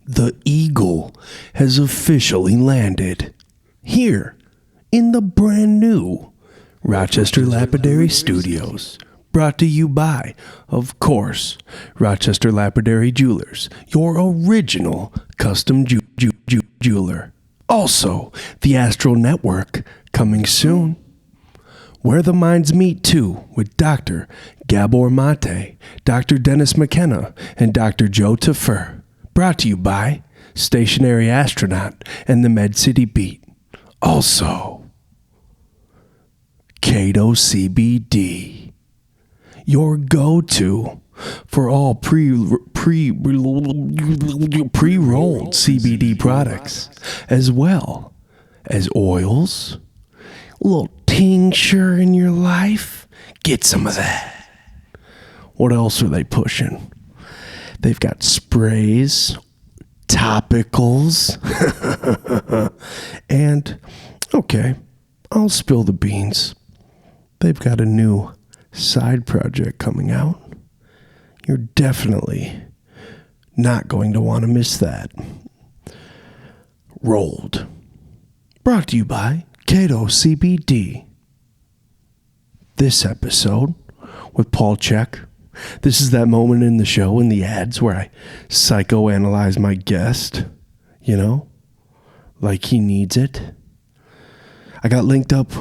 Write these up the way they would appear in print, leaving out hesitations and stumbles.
The Eagle has officially landed here in the brand new Rochester Lapidary Studios. Brought to you by, of course, Rochester Lapidary Jewelers, your original custom jeweler. Also, the Astral Network, coming soon. Where the Minds Meet too, with Dr. Gabor Mate, Dr. Dennis McKenna, and Dr. Joe Taffer. Brought to you by Stationary Astronaut and the Med City Beat. Also, Cato CBD, your go-to for all pre-rolled CBD products, as well as oils. A little tincture in your life, get some of that. What else are they pushing? They've got sprays, topicals, and, okay, I'll spill the beans. They've got a new side project coming out. You're definitely not going to want to miss that. Rolled. Brought to you by Cato CBD. This episode with Paul Chek. This is that moment in the show, in the ads, where I psychoanalyze my guest, you know, like he needs it. I got linked up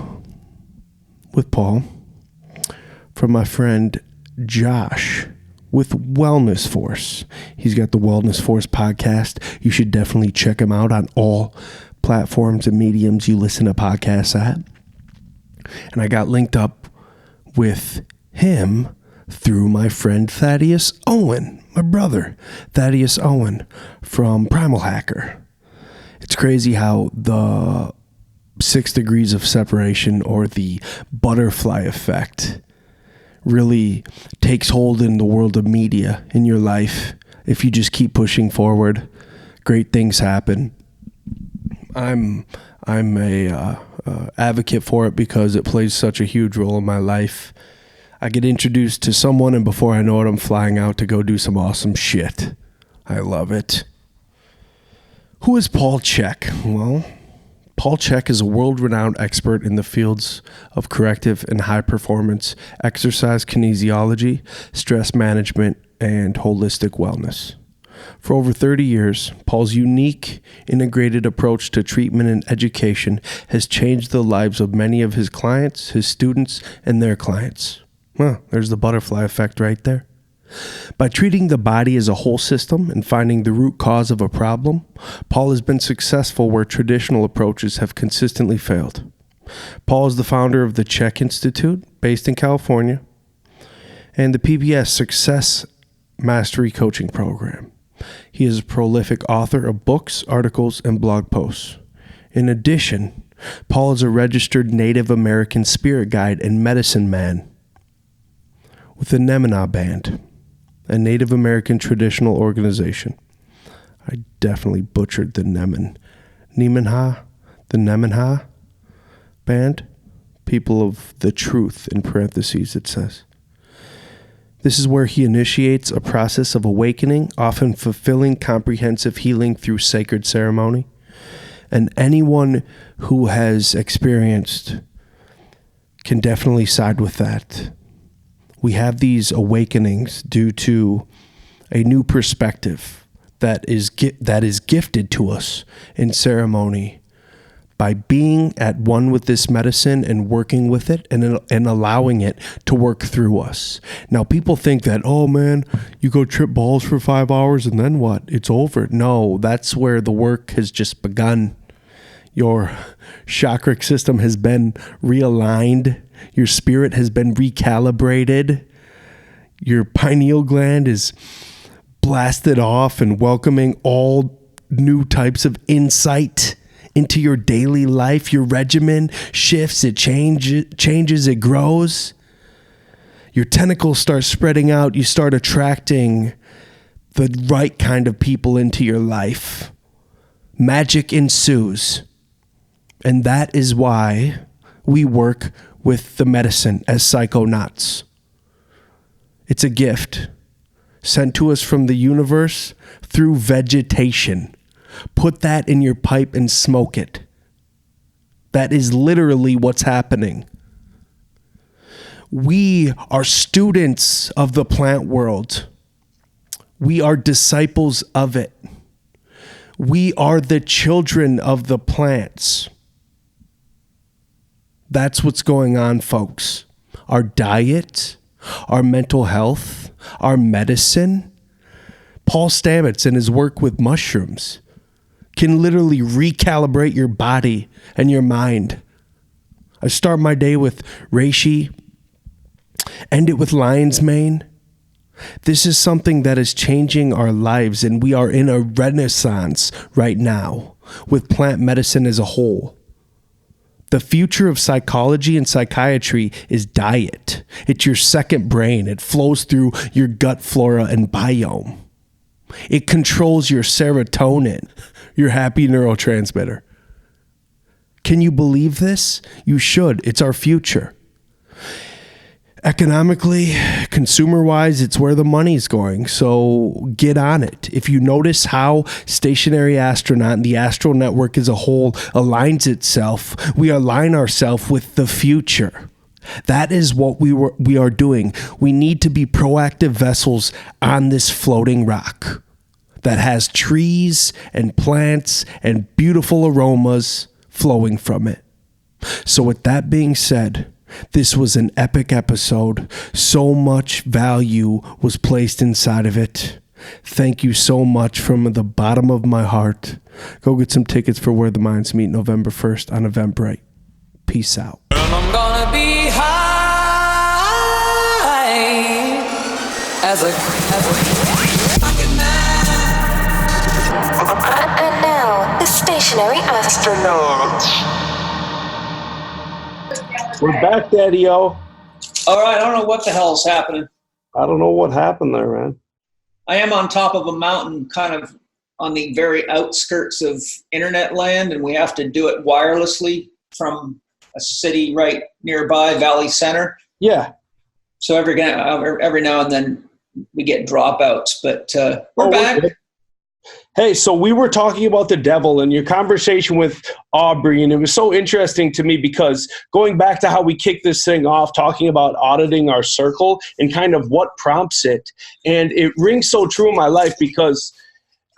with Paul from my friend Josh with Wellness Force. He's got the Wellness Force podcast. You should definitely check him out on all platforms and mediums you listen to podcasts at. And I got linked up with him through my friend Thaddeus Owen, my brother, Thaddeus Owen from Primal Hacker. It's crazy how the 6 degrees of separation, or the butterfly effect, really takes hold in the world of media in your life. If you just keep pushing forward, great things happen. I'm a advocate for it because it plays such a huge role in my life. I get introduced to someone, and before I know it, I'm flying out to go do some awesome shit. I love it. Who is Paul Chek? Well, Paul Chek is a world-renowned expert in the fields of corrective and high-performance exercise kinesiology, stress management, and holistic wellness. For over 30 years, Paul's unique, integrated approach to treatment and education has changed the lives of many of his clients, his students, and their clients. Well, there's the butterfly effect right there. By treating the body as a whole system and finding the root cause of a problem, Paul has been successful where traditional approaches have consistently failed. Paul is the founder of the Chek Institute, based in California, and the PBS Success Mastery Coaching Program. He is a prolific author of books, articles, and blog posts. In addition, Paul is a registered Native American spirit guide and medicine man with the Nemenhah Band, a Native American traditional organization. I definitely butchered the Nemenhah Band, people of the truth, in parentheses it says. This is where he initiates a process of awakening, often fulfilling comprehensive healing through sacred ceremony. And anyone who has experienced can definitely side with that. We have these awakenings due to a new perspective that is gifted to us in ceremony by being at one with this medicine and working with it and allowing it to work through us. Now, people think that, oh man, you go trip balls for 5 hours and then what? It's over. No, that's where the work has just begun. Your chakra system has been realigned. Your spirit has been recalibrated. Your pineal gland is blasted off and welcoming all new types of insight into your daily life. Your regimen shifts, it changes, it grows. Your tentacles start spreading out. You start attracting the right kind of people into your life. Magic ensues. And that is why we work with the medicine as psychonauts. It's a gift. sent to us from the universe through vegetation. Put that in your pipe and smoke it. That is literally what's happening. We are students of the plant world. We are disciples of it. We are the children of the plants. That's what's going on, folks. Our diet, our mental health, our medicine. Paul Stamets in his work with mushrooms can literally recalibrate your body and your mind. I start my day with reishi, end it with lion's mane. This is something that is changing our lives, and we are in a renaissance right now with plant medicine as a whole. The future of psychology and psychiatry is diet. It's your second brain. It flows through your gut flora and biome. It controls your serotonin, your happy neurotransmitter. Can you believe this? You should. It's our future. Economically, consumer-wise, it's where the money's going, so get on it. If you notice how Stationary Astronaut and the Astral Network as a whole aligns itself, we align ourselves with the future. That is what we are doing. We need to be proactive vessels on this floating rock that has trees and plants and beautiful aromas flowing from it. So with that being said, this was an epic episode. So much value was placed inside of it. Thank you so much from the bottom of my heart. Go get some tickets for Where the Minds Meet November 1st on Eventbrite. Peace out. I'm gonna be high as a fucking man. And now, the Stationary Astronaut. We're back, Daddy-O. All right, I don't know what the hell's happening. I don't know what happened there, man. I am on top of a mountain, kind of on the very outskirts of internet land, and we have to do it wirelessly from a city right nearby, Valley Center. Yeah. So every now and then we get dropouts, but we're back. Hey, so we were talking about the devil and your conversation with Aubrey, and it was so interesting to me because going back to how we kicked this thing off, talking about auditing our circle and kind of what prompts it, and it rings so true in my life because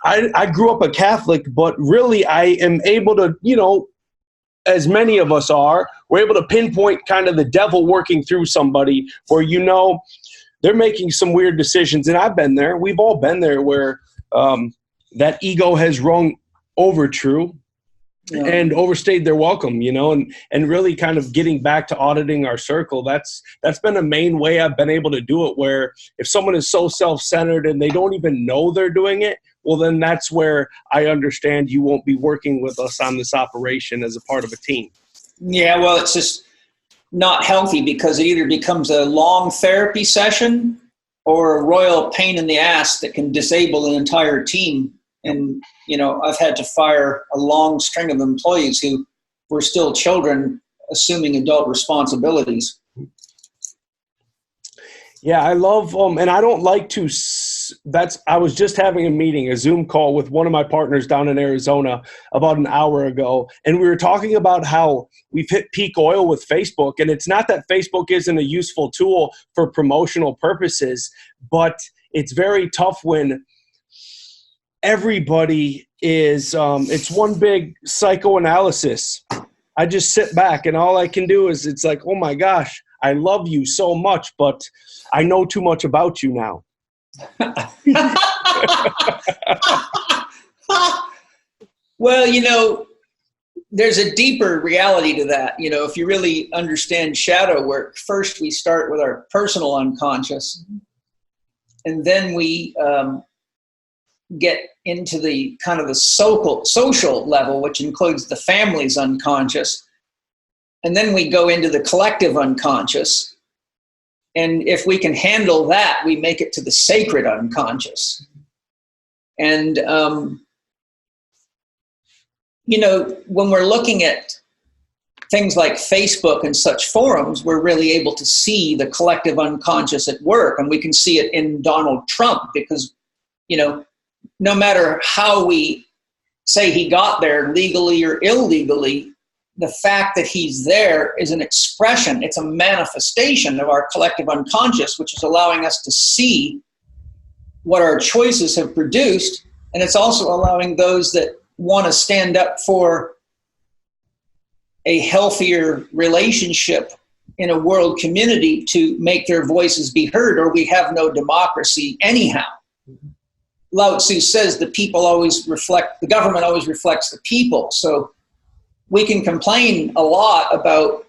I grew up a Catholic, but really I am able to, as many of us are, we're able to pinpoint kind of the devil working through somebody where, they're making some weird decisions. And I've been there. We've all been there where that ego has rung over true and overstayed their welcome, and really kind of getting back to auditing our circle. That's been a main way I've been able to do it, where if someone is so self-centered and they don't even know they're doing it, well, then that's where I understand you won't be working with us on this operation as a part of a team. Yeah, well, it's just not healthy because it either becomes a long therapy session or a royal pain in the ass that can disable an entire team. And, I've had to fire a long string of employees who were still children assuming adult responsibilities. Yeah, I love, and I don't like to, I was just having a Zoom call with one of my partners down in Arizona about an hour ago, and we were talking about how we've hit peak oil with Facebook, and it's not that Facebook isn't a useful tool for promotional purposes, but it's very tough when everybody is, it's one big psychoanalysis. I just sit back and all I can do is it's like, oh my gosh, I love you so much, but I know too much about you now. Well, there's a deeper reality to that. If you really understand shadow work, first we start with our personal unconscious, and then we get into the kind of the social level, which includes the family's unconscious. And then we go into the collective unconscious. And if we can handle that, we make it to the sacred unconscious. And, when we're looking at things like Facebook and such forums, we're really able to see the collective unconscious at work. And we can see it in Donald Trump because, no matter how we say he got there legally or illegally, the fact that he's there is an expression, it's a manifestation of our collective unconscious, which is allowing us to see what our choices have produced. And it's also allowing those that want to stand up for a healthier relationship in a world community to make their voices be heard, or we have no democracy anyhow. Lao Tzu says the government always reflects the people. So we can complain a lot about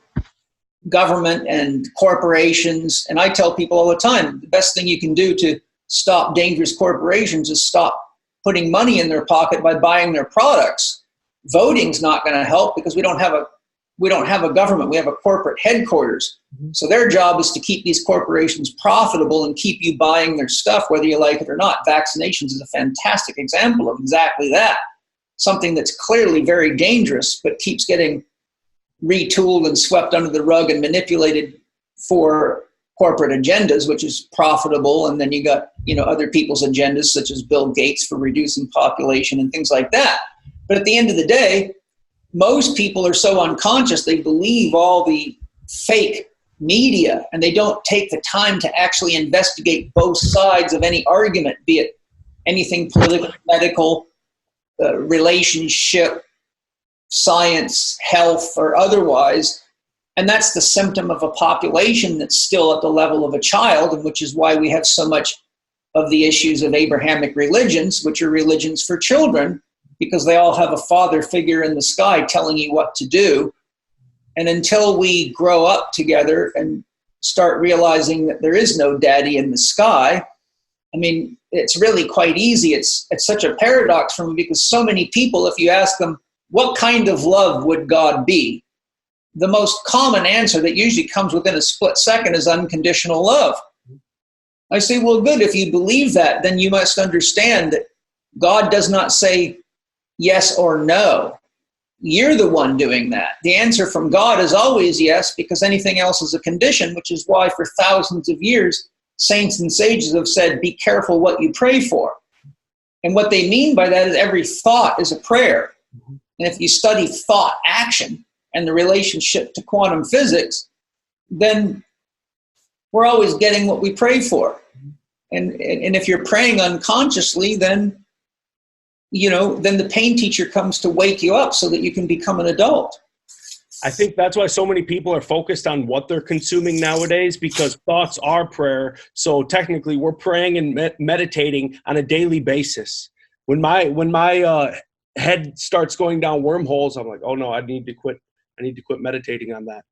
government and corporations. And I tell people all the time, the best thing you can do to stop dangerous corporations is stop putting money in their pocket by buying their products. Voting's not going to help because we don't have a government. We have a corporate headquarters. So their job is to keep these corporations profitable and keep you buying their stuff, whether you like it or not. Vaccinations is a fantastic example of exactly that. Something that's clearly very dangerous, but keeps getting retooled and swept under the rug and manipulated for corporate agendas, which is profitable. And then you got, other people's agendas, such as Bill Gates for reducing population and things like that. But at the end of the day, most people are so unconscious, they believe all the fake media, and they don't take the time to actually investigate both sides of any argument, be it anything political, medical, relationship, science, health, or otherwise. And that's the symptom of a population that's still at the level of a child, and which is why we have so much of the issues of Abrahamic religions, which are religions for children, because they all have a father figure in the sky telling you what to do. And until we grow up together and start realizing that there is no daddy in the sky, it's really quite easy. It's such a paradox for me, because so many people, if you ask them, what kind of love would God be? The most common answer that usually comes within a split second is unconditional love. I say, well, good. If you believe that, then you must understand that God does not say yes or no. You're the one doing that. The answer from God is always yes, because anything else is a condition, which is why for thousands of years, saints and sages have said, be careful what you pray for. And what they mean by that is every thought is a prayer. And if you study thought action and the relationship to quantum physics, then we're always getting what we pray for. And if you're praying unconsciously, then the pain teacher comes to wake you up so that you can become an adult. I think that's why so many people are focused on what they're consuming nowadays, because thoughts are prayer. So technically we're praying and meditating on a daily basis. When my head starts going down wormholes, I'm like, oh no, I need to quit meditating on that,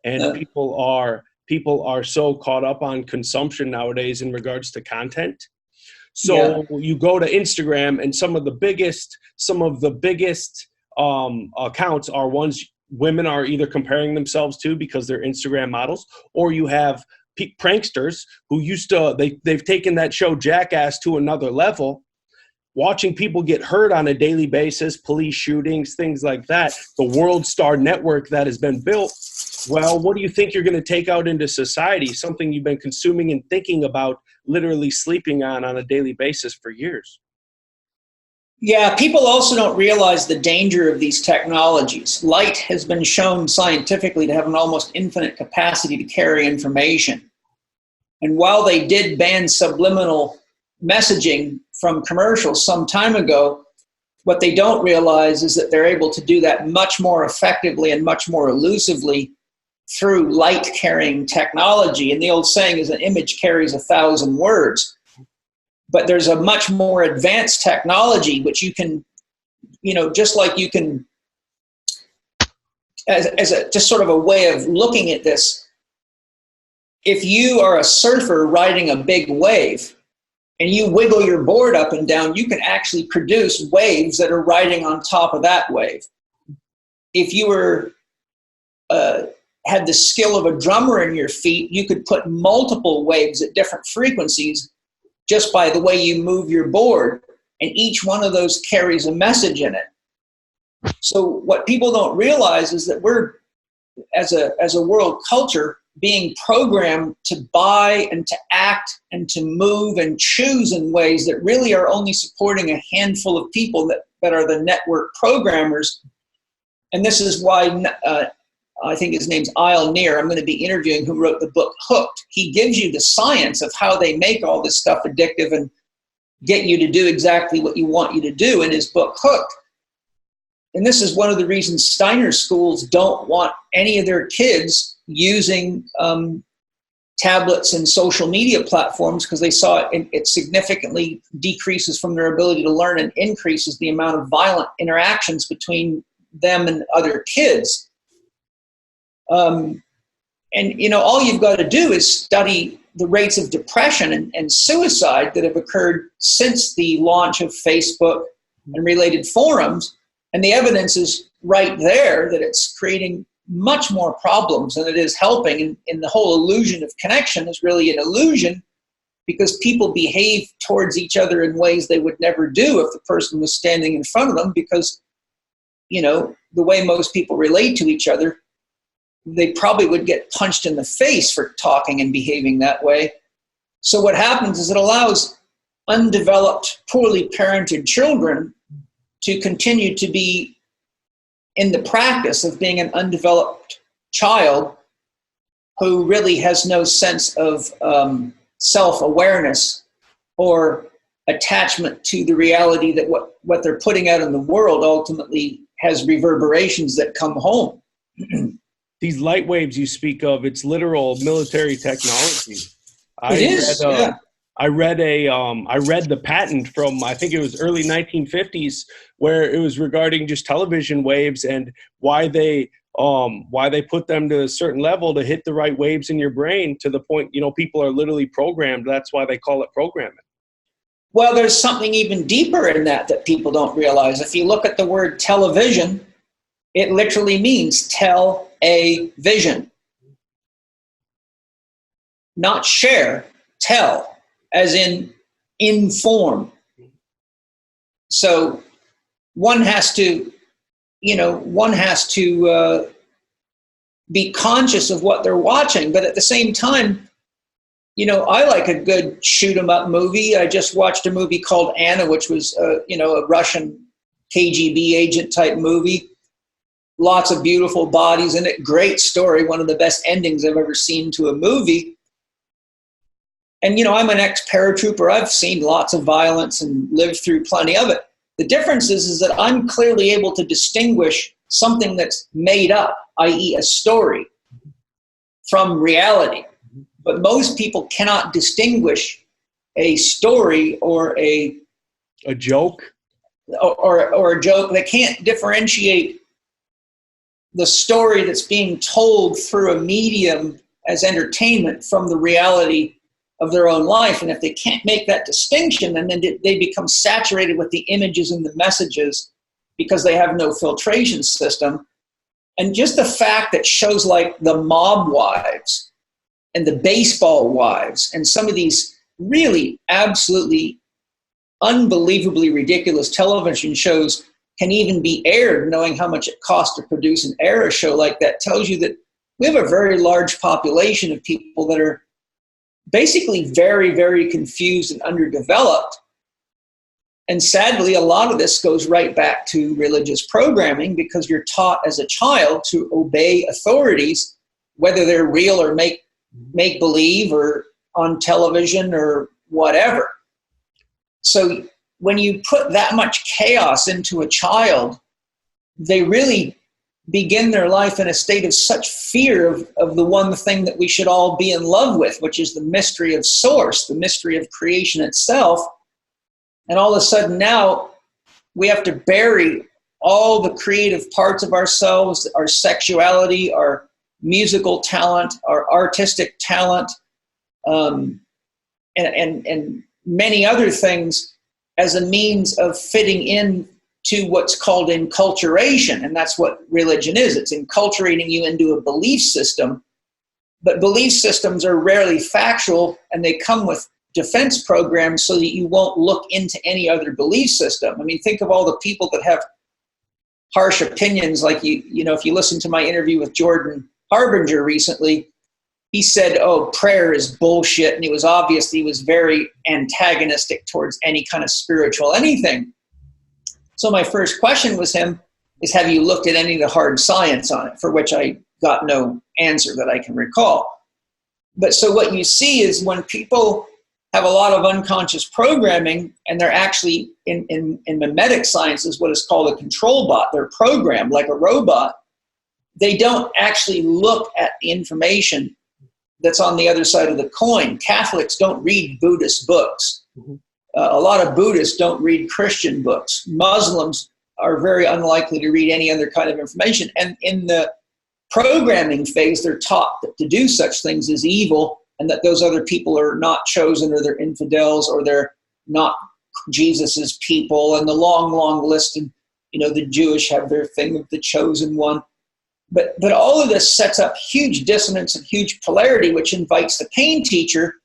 and people are so caught up on consumption nowadays in regards to content. So you go to Instagram, and some of the biggest accounts are ones women are either comparing themselves to because they're Instagram models, or you have pranksters who they've taken that show Jackass to another level, watching people get hurt on a daily basis, police shootings, things like that, the world star network that has been built. Well, what do you think you're going to take out into society? Something you've been consuming and thinking about, literally sleeping on a daily basis for years. Yeah, people also don't realize the danger of these technologies. Light has been shown scientifically to have an almost infinite capacity to carry information. And while they did ban subliminal messaging from commercials some time ago, what they don't realize is that they're able to do that much more effectively and much more elusively through light-carrying technology. And the old saying is an image carries 1,000 words. But there's a much more advanced technology which you can, just like you can, just sort of a way of looking at this, if you are a surfer riding a big wave and you wiggle your board up and down, you can actually produce waves that are riding on top of that wave. If you were had the skill of a drummer in your feet, you could put multiple waves at different frequencies just by the way you move your board, and each one of those carries a message in it. So what people don't realize is that we're, as a world culture, being programmed to buy and to act and to move and choose in ways that really are only supporting a handful of people that are the network programmers. And this is why I think his name's Isle Near, I'm going to be interviewing, who wrote the book Hooked. He gives you the science of how they make all this stuff addictive and get you to do exactly what you want you to do in his book Hooked. And this is one of the reasons Steiner schools don't want any of their kids using tablets and social media platforms, because they saw it significantly decreases from their ability to learn and increases the amount of violent interactions between them and other kids. And, all you've got to do is study the rates of depression and suicide that have occurred since the launch of Facebook and related forums. And the evidence is right there that it's creating much more problems than it is helping. And the whole illusion of connection is really an illusion, because people behave towards each other in ways they would never do if the person was standing in front of them, because, the way most people relate to each other, they probably would get punched in the face for talking and behaving that way. So what happens is it allows undeveloped, poorly parented children to continue to be in the practice of being an undeveloped child who really has no sense of self-awareness or attachment to the reality that what they're putting out in the world ultimately has reverberations that come home. These light waves you speak of, it's literal military technology. I read the patent from, I think it was early 1950s, where it was regarding just television waves and why they put them to a certain level to hit the right waves in your brain, to the point, people are literally programmed. That's why they call it programming. Well, there's something even deeper in that people don't realize. If you look at the word television, it literally means tell a vision. Not share, tell, as in inform. So one has to be conscious of what they're watching, but at the same time, I like a good shoot 'em up movie. I just watched a movie called Anna, which was a Russian KGB agent type movie. Lots of beautiful bodies in it. Great story. One of the best endings I've ever seen to a movie. And, I'm an ex-paratrooper. I've seen lots of violence and lived through plenty of it. The difference is that I'm clearly able to distinguish something that's made up, i.e. a story, from reality. But most people cannot distinguish a story or a joke or a joke. They can't differentiate the story that's being told through a medium as entertainment from the reality of their own life. And if they can't make that distinction, then they become saturated with the images and the messages because they have no filtration system. And just the fact that shows like The Mob Wives and The Baseball Wives and some of these really absolutely unbelievably ridiculous television shows can even be aired, knowing how much it costs to produce and air a show like that, tells you that we have a very large population of people that are basically very, very confused and underdeveloped. And sadly, a lot of this goes right back to religious programming, because you're taught as a child to obey authorities, whether they're real or make believe or on television or whatever. So when you put that much chaos into a child, they really begin their life in a state of such fear of the one thing that we should all be in love with, which is the mystery of source, the mystery of creation itself. And all of a sudden now we have to bury all the creative parts of ourselves, our sexuality, our musical talent, our artistic talent, and many other things, as a means of fitting in to what's called enculturation. And that's what religion is. It's enculturating you into a belief system. But belief systems are rarely factual, and they come with defense programs so that you won't look into any other belief system. I mean, think of all the people that have harsh opinions. Like if you listen to my interview with Jordan Harbinger recently, he said, "Oh, prayer is bullshit," and it was obvious he was very antagonistic towards any kind of spiritual anything. So my first question was is have you looked at any of the hard science on it? For which I got no answer that I can recall. But so what you see is when people have a lot of unconscious programming, and they're actually in mimetic sciences what is called a control bot. They're programmed like a robot. They don't actually look at the information that's on the other side of the coin. Catholics don't read Buddhist books. A lot of Buddhists don't read Christian books. Muslims are very unlikely to read any other kind of information. And in the programming phase, they're taught that to do such things is evil, and that those other people are not chosen, or they're infidels, or they're not Jesus's people, and the long, long list. And the Jewish have their thing of the chosen one. But all of this sets up huge dissonance and huge polarity, which invites the pain teacher.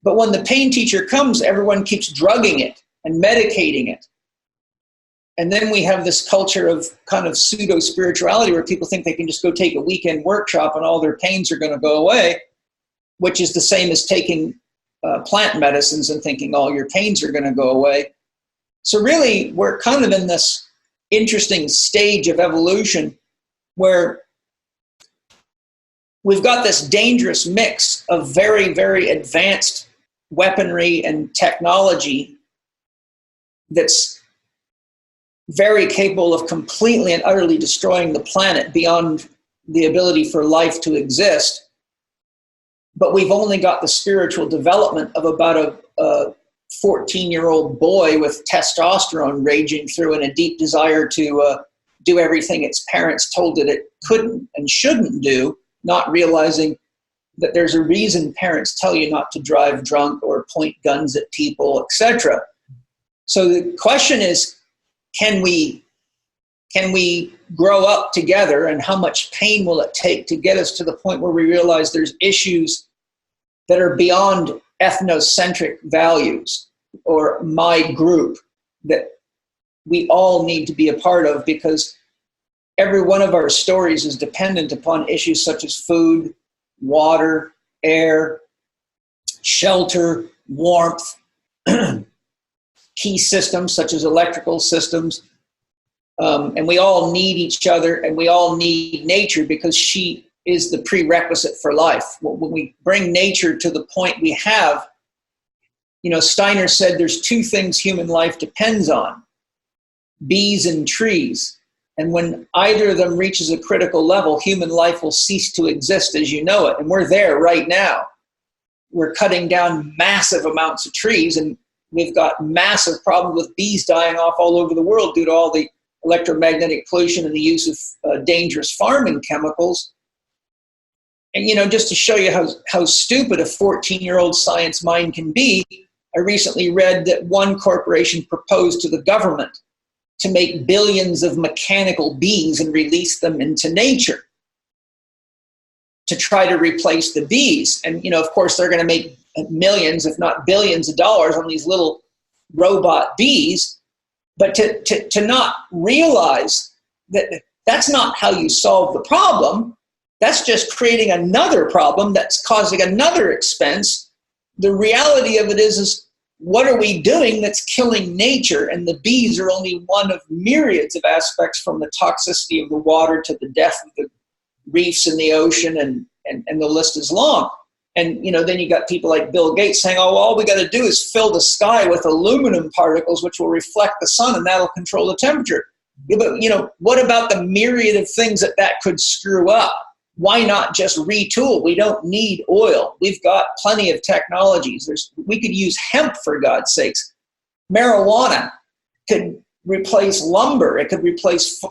But when the pain teacher comes, everyone keeps drugging it and medicating it. And then we have this culture of kind of pseudo-spirituality where people think they can just go take a weekend workshop and all their pains are going to go away, which is the same as taking plant medicines and thinking all your pains are going to go away. So really, we're kind of in this interesting stage of evolution where we've got this dangerous mix of very, very advanced weaponry and technology that's very capable of completely and utterly destroying the planet beyond the ability for life to exist. But we've only got the spiritual development of about a 14-year-old boy with testosterone raging through and a deep desire to do everything its parents told it couldn't and shouldn't do, not realizing that there's a reason parents tell you not to drive drunk or point guns at people, etc. So the question is, can we grow up together, and how much pain will it take to get us to the point where we realize there's issues that are beyond ethnocentric values or my group that we all need to be a part of, because every one of our stories is dependent upon issues such as food, water, air, shelter, warmth, key systems such as electrical systems. And we all need each other, and we all need nature, because she is the prerequisite for life. When we bring nature to the point we have, Steiner said there's two things human life depends on: bees and trees. And when either of them reaches a critical level, human life will cease to exist as you know it. And we're there right now. We're cutting down massive amounts of trees, and we've got massive problems with bees dying off all over the world due to all the electromagnetic pollution and the use of dangerous farming chemicals. And, just to show you how stupid a 14-year-old science mind can be, I recently read that one corporation proposed to the government to make billions of mechanical bees and release them into nature to try to replace the bees. And, of course, they're going to make millions, if not billions of dollars on these little robot bees. But to not realize that that's not how you solve the problem, that's just creating another problem that's causing another expense. The reality of it is what are we doing that's killing nature? And the bees are only one of myriads of aspects, from the toxicity of the water to the death of the reefs in the ocean, and the list is long. And, then you got people like Bill Gates saying, oh, all we got to do is fill the sky with aluminum particles, which will reflect the sun, and that'll control the temperature. Yeah, but, what about the myriad of things that could screw up? Why not just retool? We don't need oil. We've got plenty of technologies. We could use hemp, for God's sakes. Marijuana could replace lumber. It could replace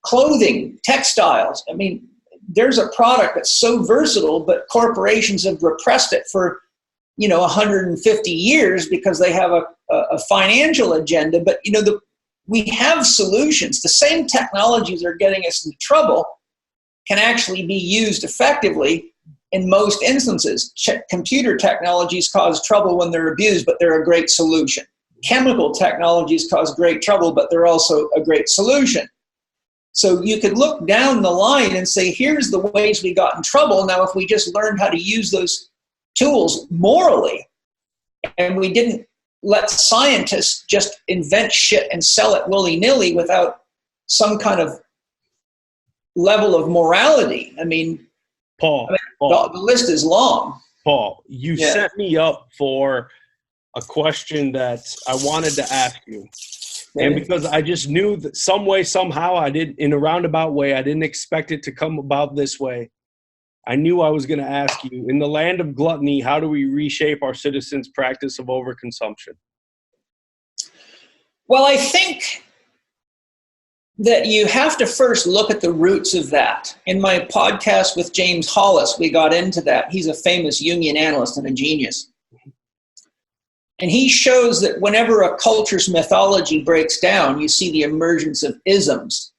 clothing, textiles. I mean, there's a product that's so versatile, but corporations have repressed it for, 150 years because they have a financial agenda. But, we have solutions. The same technologies that are getting us into trouble can actually be used effectively in most instances. Computer technologies cause trouble when they're abused, but they're a great solution. chemical technologies cause great trouble, but they're also a great solution. So you could look down the line and say, here's the ways we got in trouble. Now, if we just learned how to use those tools morally, and we didn't let scientists just invent shit and sell it willy-nilly without some kind of level of morality. I mean, Paul, the list is long. Paul, you set me up for a question that I wanted to ask you. And because I just knew that some way, somehow, in a roundabout way, I didn't expect it to come about this way. I knew I was going to ask you, in the land of gluttony, how do we reshape our citizens' practice of overconsumption? Well, I think that you have to first look at the roots of that. In my podcast with James Hollis, we got into that. He's a famous Jungian analyst and a genius. And he shows that whenever a culture's mythology breaks down, you see the emergence of isms.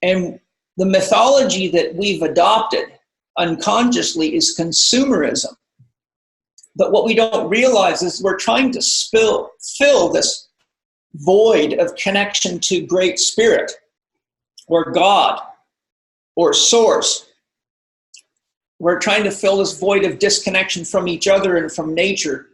And the mythology that we've adopted unconsciously is consumerism. But what we don't realize is we're trying to fill this void of connection to Great Spirit or God or Source. We're trying to fill this void of disconnection from each other and from nature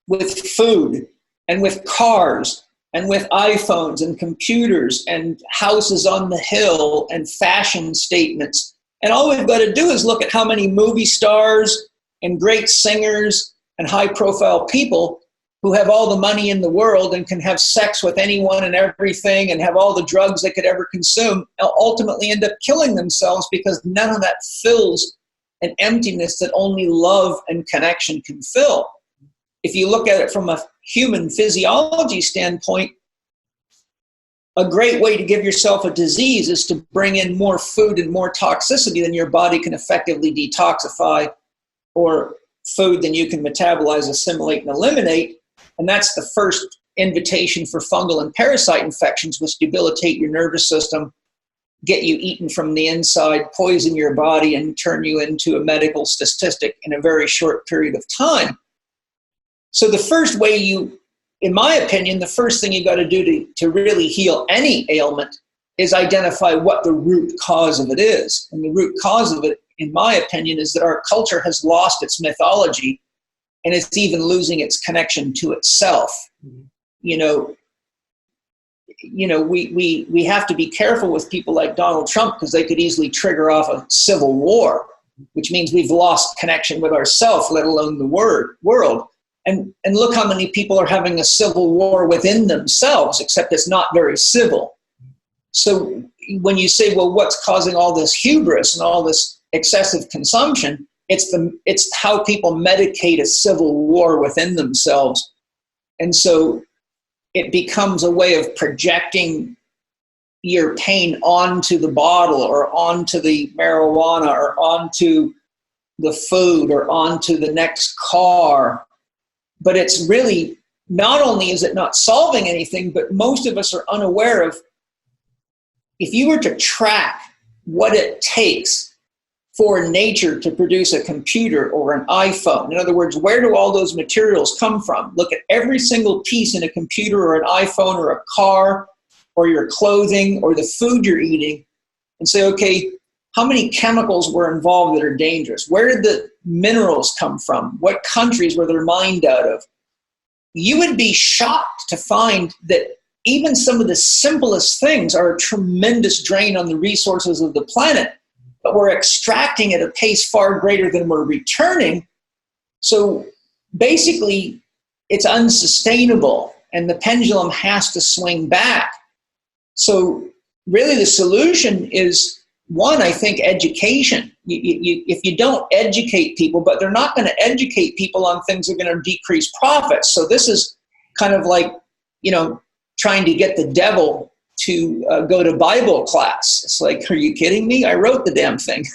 with food and with cars and with iPhones and computers and houses on the hill and fashion statements. And all we've got to do is look at how many movie stars and great singers and high-profile people who have all the money in the world and can have sex with anyone and everything and have all the drugs they could ever consume ultimately end up killing themselves because none of that fills an emptiness that only love and connection can fill. If you look at it from a human physiology standpoint, a great way to give yourself a disease is to bring in more food and more toxicity than your body can effectively detoxify, or food than you can metabolize, assimilate, and eliminate. And that's the first invitation for fungal and parasite infections, which debilitate your nervous system, get you eaten from the inside, poison your body, and turn you into a medical statistic in a very short period of time. So the first way in my opinion, the first thing you got to do to really heal any ailment is identify what the root cause of it is. And the root cause of it, in my opinion, is that our culture has lost its mythology and it's even losing its connection to itself. We have to be careful with people like Donald Trump because they could easily trigger off a civil war, which means we've lost connection with ourselves, let alone the world. And look how many people are having a civil war within themselves, except it's not very civil. So when you say, well, what's causing all this hubris and all this excessive consumption, it's how people medicate a civil war within themselves. And so it becomes a way of projecting your pain onto the bottle or onto the marijuana or onto the food or onto the next car. But it's really, not only is it not solving anything, but most of us are unaware of, if you were to track what it takes for nature to produce a computer or an iPhone, in other words, where do all those materials come from? Look at every single piece in a computer or an iPhone or a car or your clothing or the food you're eating and say, okay, how many chemicals were involved that are dangerous? Where did the minerals come from? What countries were they mined out of? You would be shocked to find that even some of the simplest things are a tremendous drain on the resources of the planet, but we're extracting at a pace far greater than we're returning. So basically, it's unsustainable, and the pendulum has to swing back. So really the solution is, one, I think education. If you don't educate people, but they're not going to educate people on things that are going to decrease profits. So this is kind of like, trying to get the devil to go to Bible class. It's like, are you kidding me? I wrote the damn thing.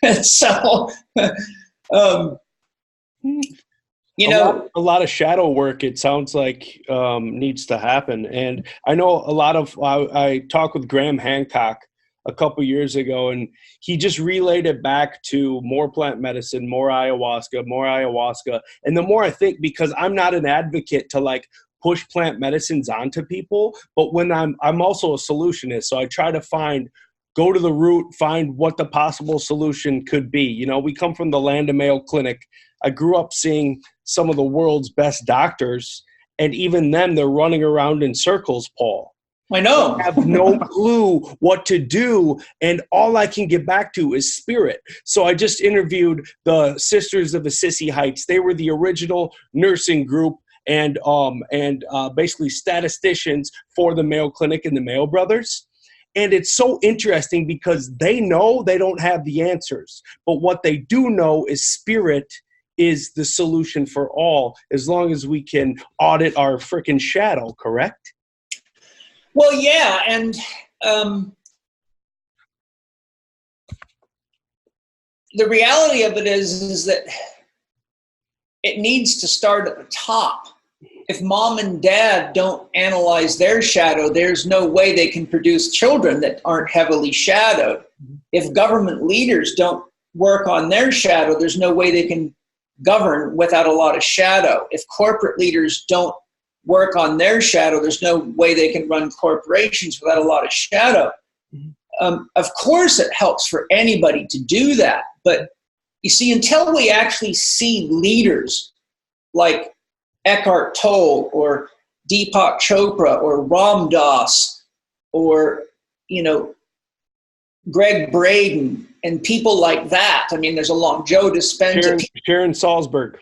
And so, a lot of shadow work, it sounds like, needs to happen. And I know I talk with Graham Hancock a couple years ago, and he just relayed it back to more plant medicine, more ayahuasca. And the more I think, because I'm not an advocate to like push plant medicines onto people, but when I'm also a solutionist, so I try to go to the root, find what the possible solution could be. You know, we come from the land of Mayo Clinic. I grew up seeing some of the world's best doctors, and even then they're running around in circles, Paul. I know. I have no clue what to do, and all I can get back to is spirit. So I just interviewed the Sisters of Assisi Heights. They were the original nursing group and basically statisticians for the Mayo Clinic and the Mayo Brothers. And it's so interesting because they know they don't have the answers, but what they do know is spirit is the solution for all, as long as we can audit our freaking shadow, correct? Well, yeah, and the reality of it is that it needs to start at the top. If mom and dad don't analyze their shadow, there's no way they can produce children that aren't heavily shadowed. If government leaders don't work on their shadow, there's no way they can govern without a lot of shadow. If corporate leaders don't work on their shadow, there's no way they can run corporations without a lot of shadow. Of course, it helps for anybody to do that. But you see, until we actually see leaders like Eckhart Tolle or Deepak Chopra or Ram Dass or, Greg Braden and people like that. I mean, there's a long Joe Dispenza. Sharon Salzberg.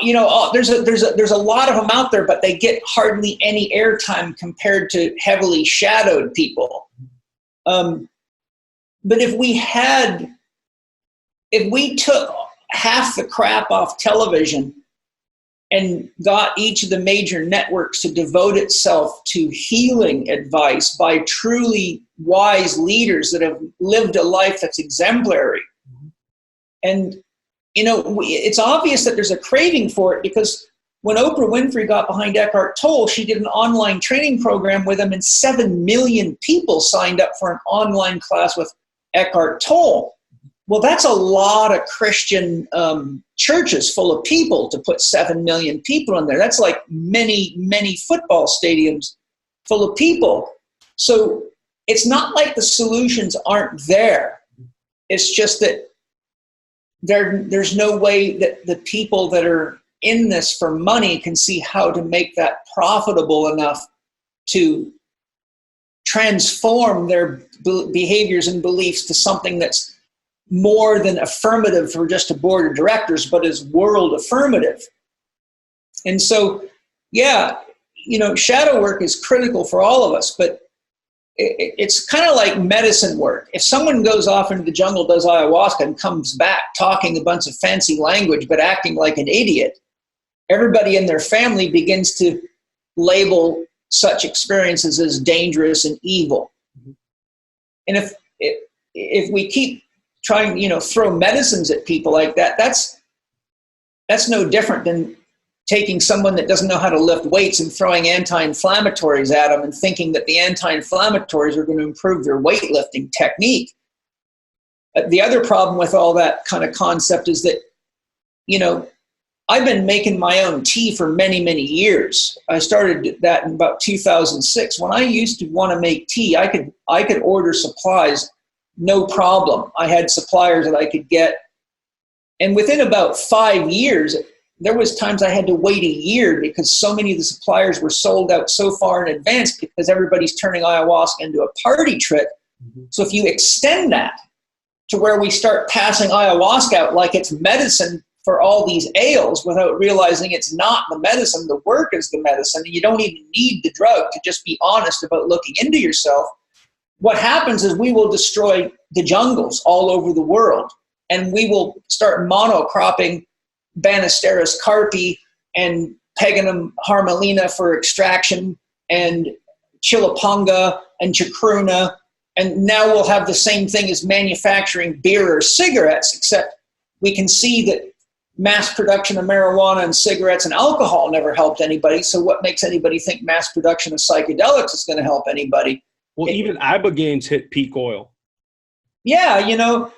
There's a lot of them out there, but they get hardly any airtime compared to heavily shadowed people. But if we took half the crap off television and got each of the major networks to devote itself to healing advice by truly wise leaders that have lived a life that's exemplary. And, it's obvious that there's a craving for it, because when Oprah Winfrey got behind Eckhart Tolle, she did an online training program with him, and 7 million people signed up for an online class with Eckhart Tolle. Well, that's a lot of Christian churches full of people to put 7 million people in there. That's like many, many football stadiums full of people. So it's not like the solutions aren't there. It's just that there's no way that the people that are in this for money can see how to make that profitable enough to transform their behaviors and beliefs to something that's more than affirmative for just a board of directors, but is world affirmative. And so, shadow work is critical for all of us, but it's kind of like medicine work. If someone goes off into the jungle, does ayahuasca, and comes back talking a bunch of fancy language but acting like an idiot, everybody in their family begins to label such experiences as dangerous and evil. And if we keep trying, throw medicines at people like that, that's no different than taking someone that doesn't know how to lift weights and throwing anti-inflammatories at them and thinking that the anti-inflammatories are going to improve their weightlifting technique. The other problem with all that kind of concept is that, I've been making my own tea for many, many years. I started that in about 2006. When I used to want to make tea, I could order supplies, no problem. I had suppliers that I could get. And within about 5 years, there was times I had to wait a year because so many of the suppliers were sold out so far in advance because everybody's turning ayahuasca into a party trick. So if you extend that to where we start passing ayahuasca out like it's medicine for all these ails without realizing it's not the medicine, the work is the medicine, and you don't even need the drug to just be honest about looking into yourself, what happens is we will destroy the jungles all over the world, and we will start monocropping Banisteris carpi and Peganum harmalina for extraction and Chilapanga and Chacruna, and now we'll have the same thing as manufacturing beer or cigarettes, except we can see that mass production of marijuana and cigarettes and alcohol never helped anybody, so what makes anybody think mass production of psychedelics is going to help anybody? Well, even ibogaines hit peak oil. Yeah,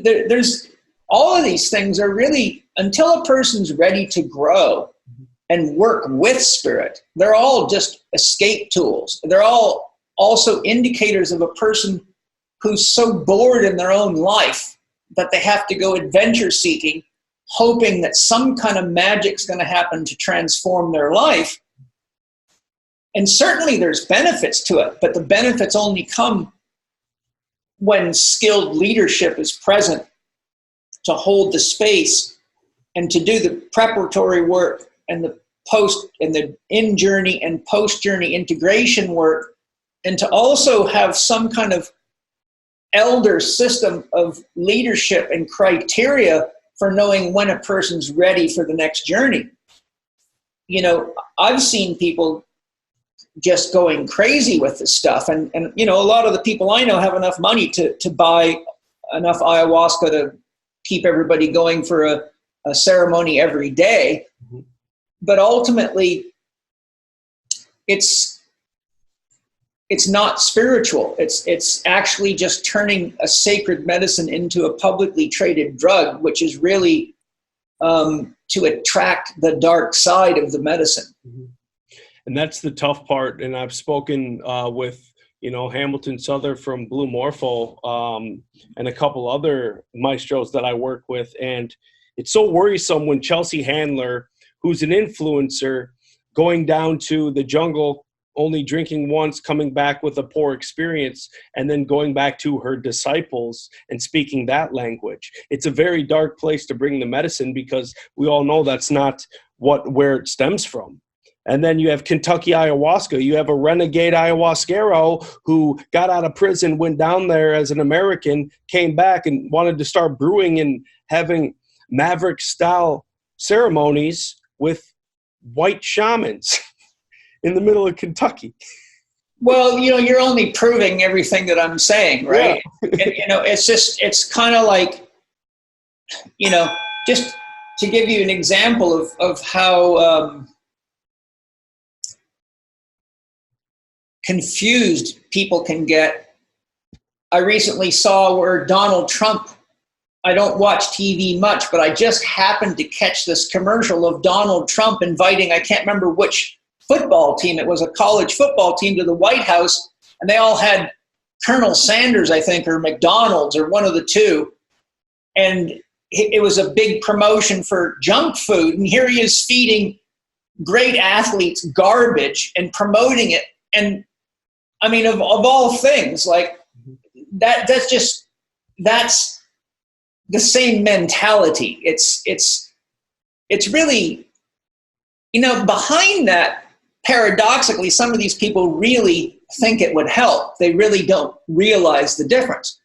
there's all of these things are really, until a person's ready to grow and work with spirit, they're all just escape tools. They're all also indicators of a person who's so bored in their own life that they have to go adventure seeking, hoping that some kind of magic's going to happen to transform their life. And certainly there's benefits to it, but the benefits only come when skilled leadership is present to hold the space and to do the preparatory work and the post and the in-journey and post-journey integration work, and to also have some kind of elder system of leadership and criteria for knowing when a person's ready for the next journey. I've seen people just going crazy with this stuff. And a lot of the people I know have enough money to buy enough ayahuasca to keep everybody going for a ceremony every day. Mm-hmm. But ultimately, it's not spiritual. It's actually just turning a sacred medicine into a publicly traded drug, which is really to attract the dark side of the medicine. Mm-hmm. And that's the tough part. And I've spoken with, Hamilton Souther from Blue Morpho and a couple other maestros that I work with. And it's so worrisome when Chelsea Handler, who's an influencer, going down to the jungle, only drinking once, coming back with a poor experience, and then going back to her disciples and speaking that language. It's a very dark place to bring the medicine, because we all know that's not where it stems from. And then you have Kentucky ayahuasca. You have a renegade ayahuasquero who got out of prison, went down there as an American, came back and wanted to start brewing and having Maverick-style ceremonies with white shamans in the middle of Kentucky. Well, you're only proving everything that I'm saying, right? Yeah. It's kind of like, just to give you an example of how confused people can get. I recently saw where Donald Trump, I don't watch TV much, but I just happened to catch this commercial of Donald Trump inviting, I can't remember which football team, it was a college football team, to the White House, and they all had Colonel Sanders, I think, or McDonald's, or one of the two. And it was a big promotion for junk food. And here he is feeding great athletes garbage and promoting it. And I mean, of all things, like that's the same mentality. It's really, behind that, paradoxically, some of these people really think it would help. They really don't realize the difference.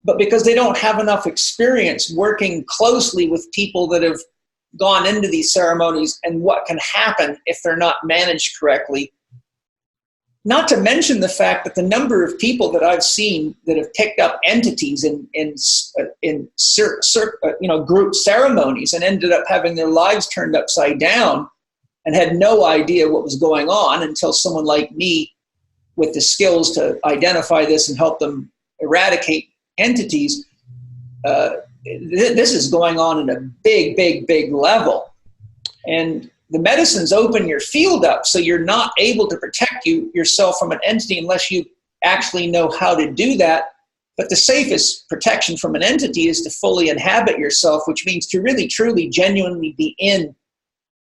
But because they don't have enough experience working closely with people that have gone into these ceremonies and what can happen if they're not managed correctly. Not to mention the fact that the number of people that I've seen that have picked up entities in group ceremonies and ended up having their lives turned upside down and had no idea what was going on until someone like me, with the skills to identify this and help them eradicate entities, this is going on in a big level. And the medicines open your field up, so you're not able to protect yourself from an entity unless you actually know how to do that. But the safest protection from an entity is to fully inhabit yourself, which means to really, truly, genuinely be in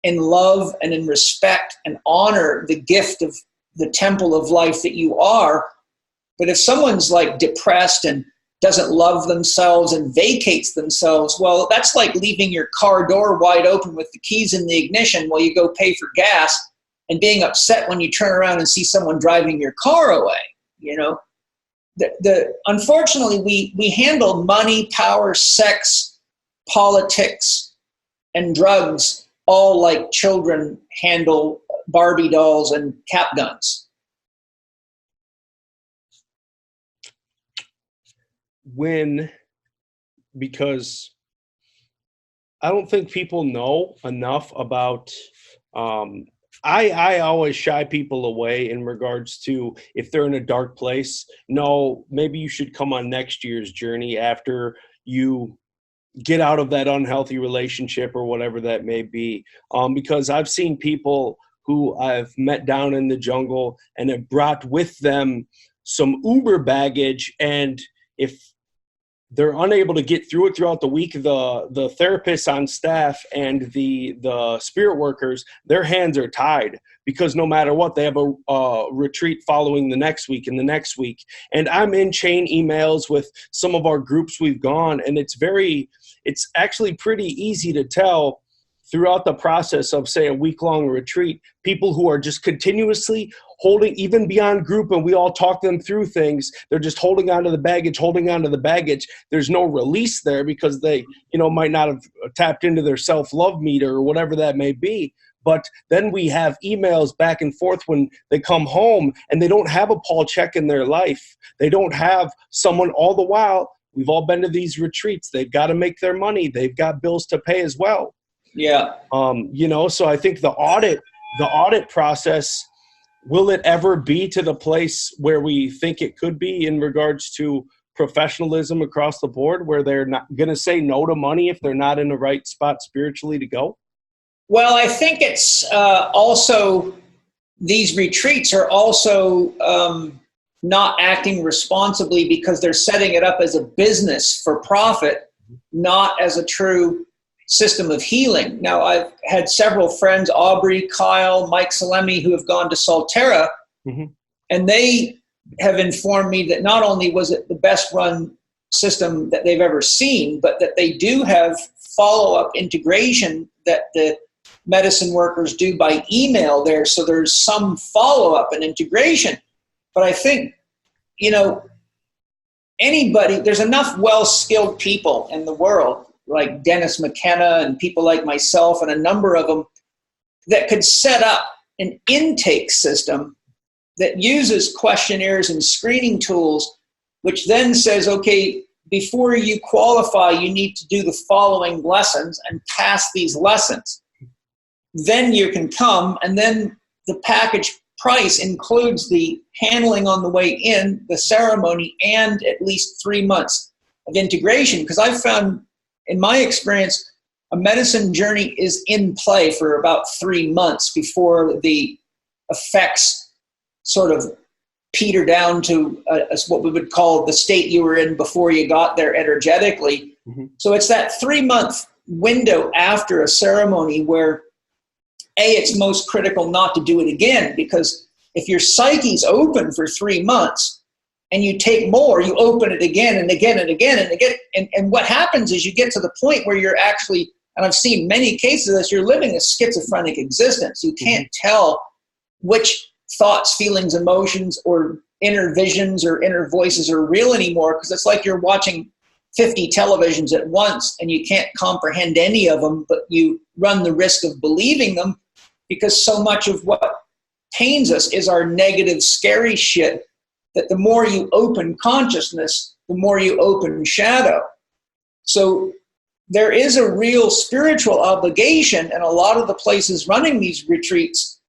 love and in respect and honor the gift of the temple of life that you are. But if someone's like depressed and doesn't love themselves and vacates themselves, well, that's like leaving your car door wide open with the keys in the ignition while you go pay for gas and being upset when you turn around and see someone driving your car away. Unfortunately, we handle money, power, sex, politics, and drugs all like children handle Barbie dolls and cap guns. Because I don't think people know enough about I always shy people away in regards to if they're in a dark place. No, maybe you should come on next year's journey after you get out of that unhealthy relationship or whatever that may be. Because I've seen people who I've met down in the jungle and have brought with them some Uber baggage. And if they're unable to get through it throughout the week, the therapists on staff and the spirit workers, their hands are tied, because no matter what, they have a retreat following the next week and the next week. And I'm in chain emails with some of our groups we've gone, and it's actually pretty easy to tell throughout the process of, say, a week-long retreat, people who are just continuously holding, even beyond group, and we all talk them through things, they're just holding on to the baggage. There's no release there because they, might not have tapped into their self-love meter or whatever that may be. But then we have emails back and forth when they come home and they don't have a Paul Chek in their life. They don't have someone. All the while, we've all been to these retreats. They've got to make their money. They've got bills to pay as well. Yeah. So I think the audit process, will it ever be to the place where we think it could be in regards to professionalism across the board, where they're not going to say no to money if they're not in the right spot spiritually to go? Well, I think it's also, these retreats are also not acting responsibly because they're setting it up as a business for profit, not as a true system of healing. Now, I've had several friends, Aubrey, Kyle, Mike Salemi, who have gone to Solterra, and they have informed me that not only was it the best run system that they've ever seen, but that they do have follow-up integration that the medicine workers do by email there. So there's some follow-up and integration. But I think, there's enough well-skilled people in the world, like Dennis McKenna and people like myself and a number of them, that could set up an intake system that uses questionnaires and screening tools, which then says, okay, before you qualify, you need to do the following lessons and pass these lessons. Then you can come, and then the package price includes the handling on the way in, the ceremony, and at least 3 months of integration. Because I've found, in my experience, a medicine journey is in play for about 3 months before the effects sort of peter down to what we would call the state you were in before you got there energetically. So it's that 3-month window after a ceremony where, it's most critical not to do it again, because if your psyche's open for 3 months and you take more, you open it again and again and again and again. And what happens is you get to the point where you're actually, and I've seen many cases of this, you're living a schizophrenic existence. You can't tell which thoughts, feelings, emotions, or inner visions or inner voices are real anymore, because it's like you're watching 50 televisions at once and you can't comprehend any of them, but you run the risk of believing them, because so much of what pains us is our negative, scary shit, that the more you open consciousness, the more you open shadow. So there is a real spiritual obligation, and a lot of the places running these retreats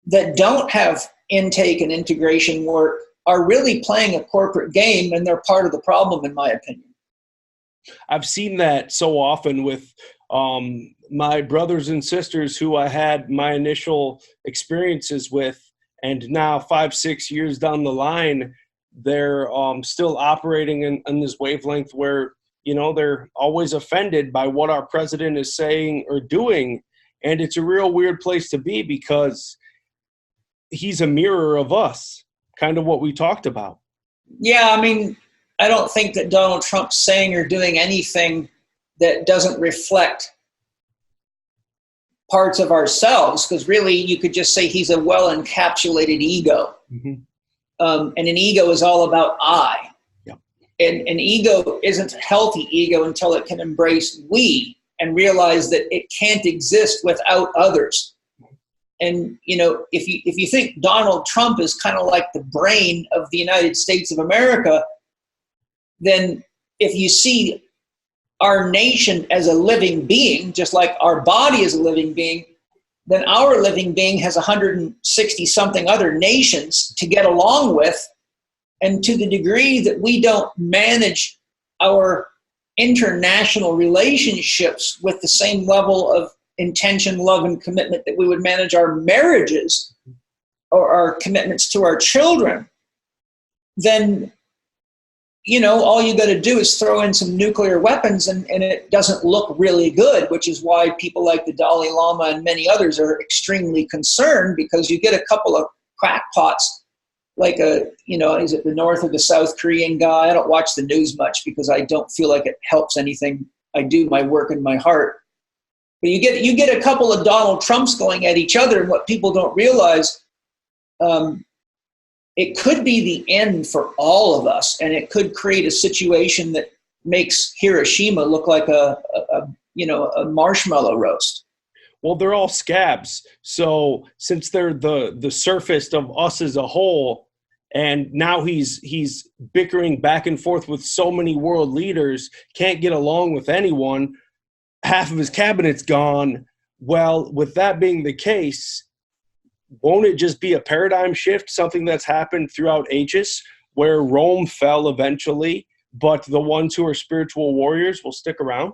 that don't have intake and integration work are really playing a corporate game, and they're part of the problem, in my opinion. I've seen that so often with my brothers and sisters who I had my initial experiences with, and now 5-6 years down the line, they're still operating in this wavelength where, they're always offended by what our president is saying or doing. And it's a real weird place to be, because he's a mirror of us, kind of what we talked about. Yeah, I mean, I don't think that Donald Trump's saying or doing anything that doesn't reflect parts of ourselves, because really you could just say he's a well-encapsulated ego. And an ego is all about I. And an ego isn't a healthy ego until it can embrace we and realize that it can't exist without others. And, if you think Donald Trump is kind of like the brain of the United States of America, then if you see our nation as a living being, just like our body is a living being, then our living being has 160 something other nations to get along with. And to the degree that we don't manage our international relationships with the same level of intention, love, and commitment that we would manage our marriages or our commitments to our children, then, all you got to do is throw in some nuclear weapons and it doesn't look really good, which is why people like the Dalai Lama and many others are extremely concerned, because you get a couple of crackpots like is it the North or the South Korean guy? I don't watch the news much because I don't feel like it helps anything. I do my work in my heart. But you get a couple of Donald Trumps going at each other, and what people don't realize, it could be the end for all of us, and it could create a situation that makes Hiroshima look like a marshmallow roast. Well, they're all scabs. So since they're the surface of us as a whole, and now he's bickering back and forth with so many world leaders, can't get along with anyone, half of his cabinet's gone. Well, with that being the case, won't it just be a paradigm shift, something that's happened throughout ages, where Rome fell eventually, but the ones who are spiritual warriors will stick around?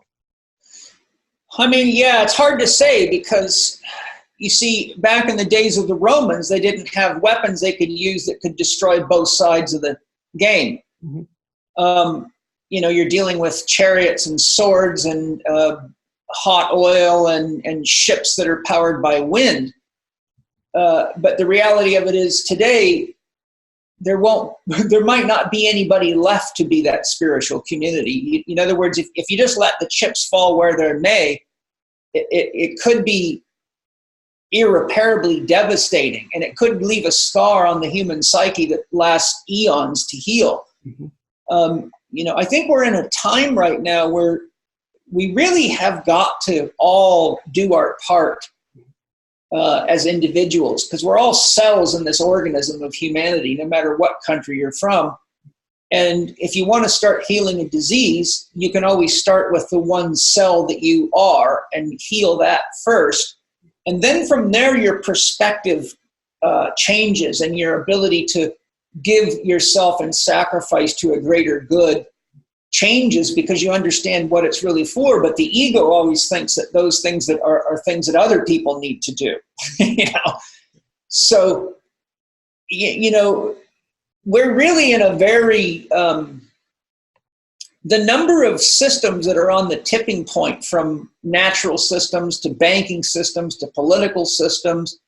I mean, yeah, it's hard to say, because you see, back in the days of the Romans, they didn't have weapons they could use that could destroy both sides of the game. Mm-hmm. You're dealing with chariots and swords and hot oil and ships that are powered by wind. But the reality of it is today, there might not be anybody left to be that spiritual community. In other words, if you just let the chips fall where they may, it could be irreparably devastating, and it could leave a scar on the human psyche that lasts eons to heal. Mm-hmm. I think we're in a time right now where we really have got to all do our part as individuals, because we're all cells in this organism of humanity, no matter what country you're from. And if you want to start healing a disease, you can always start with the one cell that you are and heal that first. And then from there, your perspective changes, and your ability to give yourself and sacrifice to a greater good changes, because you understand what it's really for. But the ego always thinks that those things that are things that other people need to do. So, we're really in a very, the number of systems that are on the tipping point, from natural systems to banking systems to political systems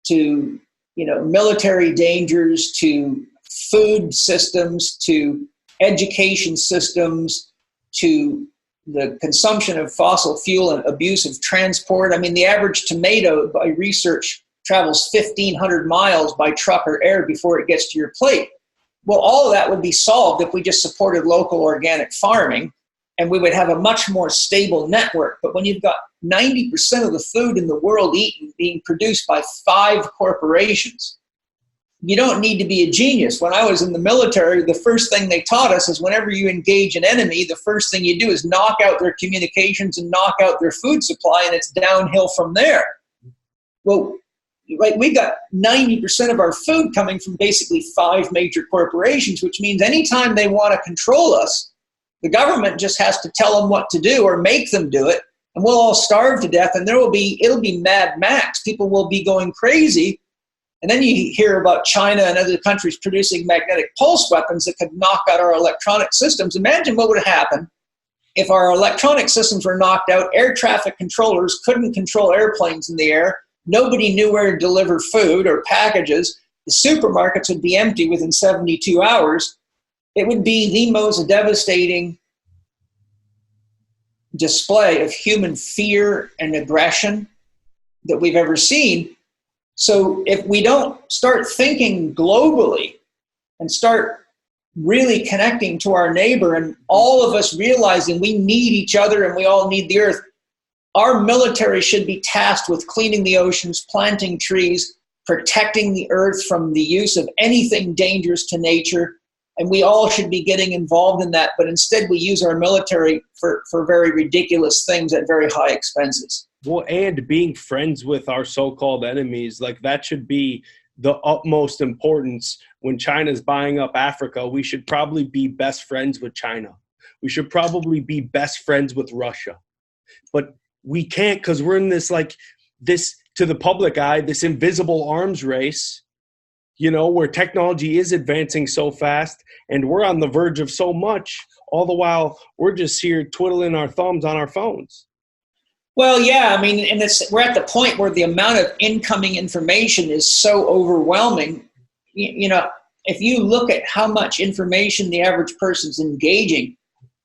to, military dangers to food systems to education systems to the consumption of fossil fuel and abuse of transport. I mean, the average tomato, by research, travels 1,500 miles by truck or air before it gets to your plate. Well, all of that would be solved if we just supported local organic farming, and we would have a much more stable network. But when you've got 90% of the food in the world eaten being produced by 5 corporations, you don't need to be a genius. When I was in the military, the first thing they taught us is whenever you engage an enemy, the first thing you do is knock out their communications and knock out their food supply, and it's downhill from there. Well, like, we got 90% of our food coming from basically 5 major corporations, which means anytime they want to control us, the government just has to tell them what to do or make them do it, and we'll all starve to death, and it'll be Mad Max. People will be going crazy. And then you hear about China and other countries producing magnetic pulse weapons that could knock out our electronic systems. Imagine what would happen if our electronic systems were knocked out. Air traffic controllers couldn't control airplanes in the air. Nobody knew where to deliver food or packages. The supermarkets would be empty within 72 hours. It would be the most devastating display of human fear and aggression that we've ever seen. So if we don't start thinking globally and start really connecting to our neighbor, and all of us realizing we need each other and we all need the earth, our military should be tasked with cleaning the oceans, planting trees, protecting the earth from the use of anything dangerous to nature. And we all should be getting involved in that. But instead we use our military for very ridiculous things at very high expenses. Well, and being friends with our so-called enemies, like that should be the utmost importance. When China's buying up Africa, we should probably be best friends with China. We should probably be best friends with Russia. But we can't, because we're in this, like, this, to the public eye, this invisible arms race, you know, where technology is advancing so fast and we're on the verge of so much, all the while we're just here twiddling our thumbs on our phones. Well, yeah, I mean, and we're at the point where the amount of incoming information is so overwhelming. You know, if you look at how much information the average person's engaging,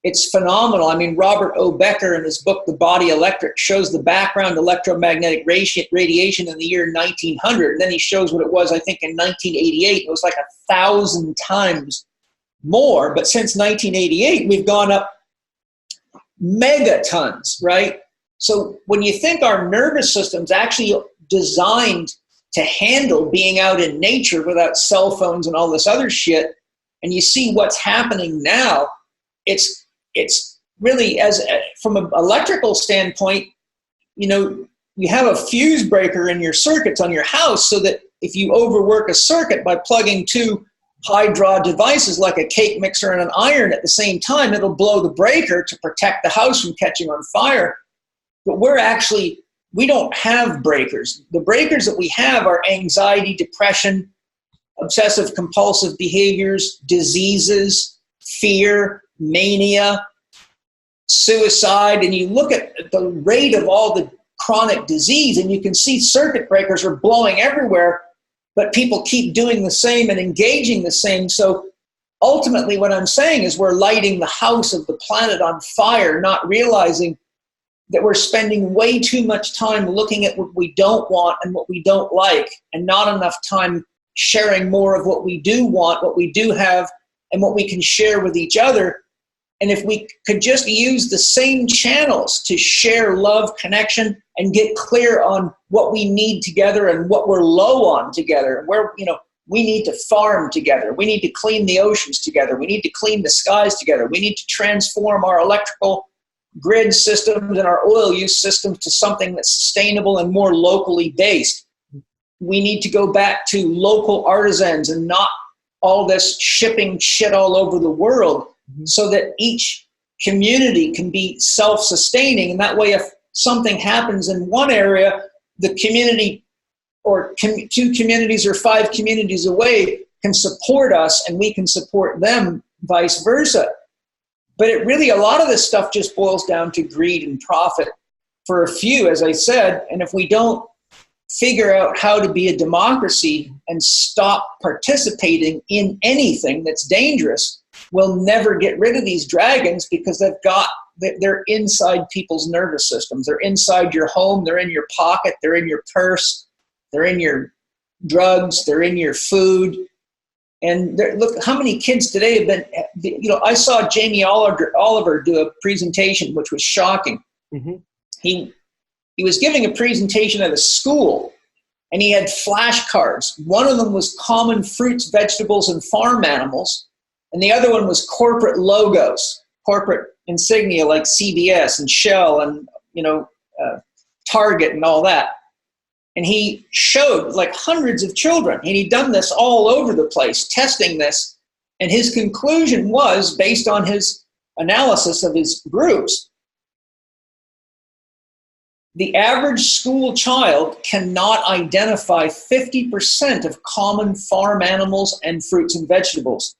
it's phenomenal. I mean, Robert O. Becker in his book, The Body Electric, shows the background electromagnetic radiation in the year 1900. And then he shows what it was, I think, in 1988. It was like 1,000 times more. But since 1988, we've gone up megatons, right? So when you think our nervous system's actually designed to handle being out in nature without cell phones and all this other shit, and you see what's happening now, it's really, from an electrical standpoint, you know, you have a fuse breaker in your circuits on your house so that if you overwork a circuit by plugging two high draw devices like a cake mixer and an iron at the same time, it'll blow the breaker to protect the house from catching on fire. But we don't have breakers. The breakers that we have are anxiety, depression, obsessive compulsive behaviors, diseases, fear, mania, suicide. And you look at the rate of all the chronic disease and you can see circuit breakers are blowing everywhere, but people keep doing the same and engaging the same. So ultimately what I'm saying is we're lighting the house of the planet on fire, not realizing that we're spending way too much time looking at what we don't want and what we don't like, and not enough time sharing more of what we do want, what we do have, and what we can share with each other. And if we could just use the same channels to share love, connection, and get clear on what we need together and what we're low on together, where, you know, we need to farm together, we need to clean the oceans together, we need to clean the skies together, we need to transform our electrical grid systems and our oil use systems to something that's sustainable and more locally based. We need to go back to local artisans and not all this shipping shit all over the world, so that each community can be self-sustaining. And that way, if something happens in one area, the community or two communities or 5 communities away can support us and we can support them, vice versa. But it really, a lot of this stuff just boils down to greed and profit for a few, as I said. And if we don't figure out how to be a democracy and stop participating in anything that's dangerous, we'll never get rid of these dragons, because they're inside people's nervous systems. They're inside your home. They're in your pocket. They're in your purse. They're in your drugs. They're in your food. And look, how many kids today have been, you know, I saw Jamie Oliver do a presentation, which was shocking. Mm-hmm. He was giving a presentation at a school, and he had flashcards. One of them was common fruits, vegetables, and farm animals. And the other one was corporate logos, corporate insignia like CVS and Shell and, you know, Target and all that. And he showed like hundreds of children, and he'd done this all over the place, testing this. And his conclusion was, based on his analysis of his groups, the average school child cannot identify 50% of common farm animals and fruits and vegetables,